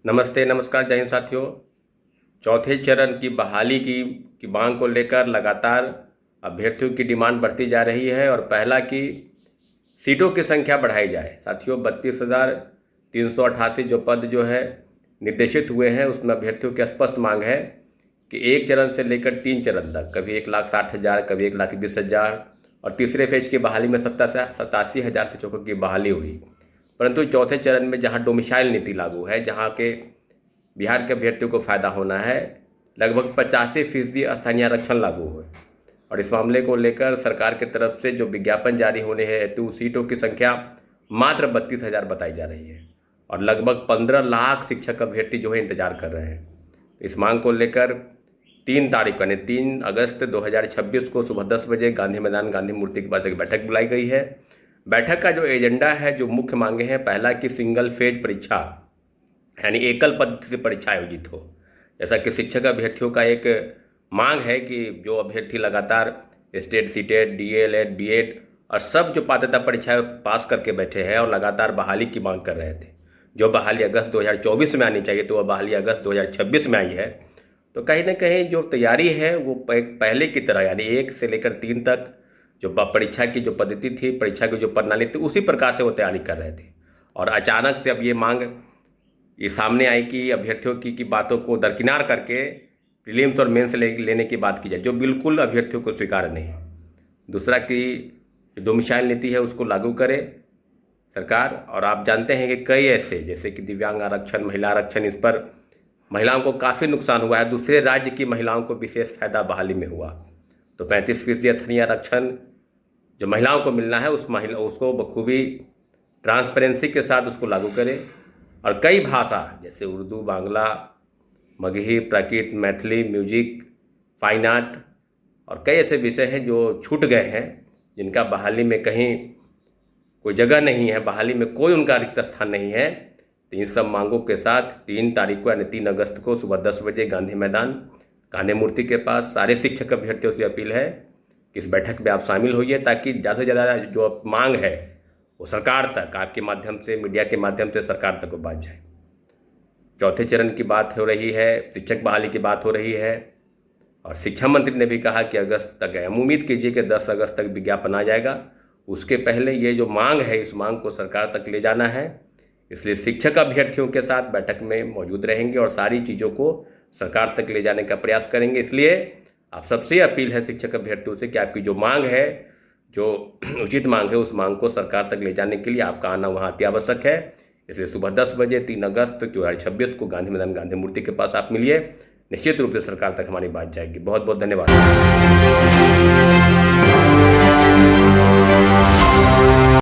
नमस्ते, नमस्कार, जय हिंद साथियों। चौथे चरण की बहाली की मांग को लेकर लगातार अभ्यर्थियों की डिमांड बढ़ती जा रही है और पहला कि सीटों की संख्या बढ़ाई जाए। साथियों, 32,388 जो पद जो है निर्देशित हुए हैं, उसमें अभ्यर्थियों की स्पष्ट मांग है कि एक चरण से लेकर 3 चरण तक, कभी 1,60,000, कभी 1,20,000 और तीसरे फेज की बहाली में 87,000 शिक्षकों की बहाली हुई। परंतु चौथे चरण में जहां डोमिसाइल नीति लागू है, जहां के बिहार के अभ्यर्थियों को फायदा होना है, लगभग 85% स्थानीय आरक्षण लागू हुए और इस मामले को लेकर सरकार की तरफ से जो विज्ञापन जारी होने हेतु सीटों की संख्या मात्र 32,000 बताई जा रही है और लगभग 15 लाख शिक्षक अभ्यर्थी जो है इंतजार कर रहे हैं। इस मांग को लेकर 3 तारीख यानी 3 अगस्त 2026 को सुबह 10 बजे गांधी मैदान गांधी मूर्ति के पास एक बैठक बुलाई गई है। बैठक का जो एजेंडा है, जो मुख्य मांगे हैं, पहला कि सिंगल फेज परीक्षा यानी एकल पद्धति से परीक्षा आयोजित हो। जैसा कि शिक्षक अभ्यर्थियों का एक मांग है कि जो अभ्यर्थी लगातार स्टेट सीटेट, डीएलएड, बीएड और सब जो पात्रता परीक्षाएं पास करके बैठे हैं और लगातार बहाली की मांग कर रहे थे, जो बहाली अगस्त 2024 में आनी चाहिए तो वह बहाली अगस्त 2026 में आई है। तो कहीं ना कहीं जो तैयारी है वो पहले की तरह यानी 1 से लेकर 3 तक जो परीक्षा की जो पद्धति थी, परीक्षा की जो प्रणाली थी, उसी प्रकार से वो तैयारी कर रहे थे। और अचानक से अब ये मांग ये सामने आई कि अभ्यर्थियों की बातों को दरकिनार करके प्रीलिम्स और मेंस लेने की बात की जाए, जो बिल्कुल अभ्यर्थियों को स्वीकार नहीं है। दूसरा कि डोमिसाइल नीति है उसको लागू करे सरकार। और आप जानते हैं कि कई ऐसे जैसे कि दिव्यांग आरक्षण, महिला आरक्षण, इस पर महिलाओं को काफ़ी नुकसान हुआ है। दूसरे राज्य की महिलाओं को विशेष फायदा बहाली में हुआ। तो 35% स्थानीय आरक्षण जो महिलाओं को मिलना है उसको बखूबी ट्रांसपेरेंसी के साथ उसको लागू करें। और कई भाषा जैसे उर्दू, बांग्ला, मगही, प्राकृत, मैथिली, म्यूजिक, फाइन आर्ट और कई ऐसे विषय हैं जो छूट गए हैं, जिनका बहाली में कहीं कोई जगह नहीं है, बहाली में कोई उनका रिक्त स्थान नहीं है। तो इन सब मांगों के साथ 3 तारीख को यानी 3 अगस्त को सुबह 10 बजे गांधी मैदान गांधी मूर्ति के पास सारे शिक्षक अभ्यर्थियों से अपील है कि इस बैठक में आप शामिल होइए, ताकि ज़्यादा से ज़्यादा जो मांग है वो सरकार तक, आपके माध्यम से, मीडिया के माध्यम से सरकार तक वो बात जाए। चौथे चरण की बात हो रही है, शिक्षक बहाली की बात हो रही है और शिक्षा मंत्री ने भी कहा कि अगस्त तक है। हम उम्मीद कीजिए कि 10 अगस्त तक विज्ञापन आ जाएगा। उसके पहले ये जो मांग है, इस मांग को सरकार तक ले जाना है। इसलिए शिक्षक अभ्यर्थियों के साथ बैठक में मौजूद रहेंगे और सारी चीज़ों को सरकार तक ले जाने का प्रयास करेंगे। इसलिए आप सबसे अपील है शिक्षक अभ्यर्थियों से कि आपकी जो मांग है, जो उचित मांग है, उस मांग को सरकार तक ले जाने के लिए आपका आना वहाँ अति आवश्यक है। इसलिए सुबह 10 बजे 3 अगस्त 2026 को गांधी मैदान गांधी मूर्ति के पास आप मिलिए। निश्चित रूप से सरकार तक हमारी बात जाएगी। बहुत बहुत धन्यवाद।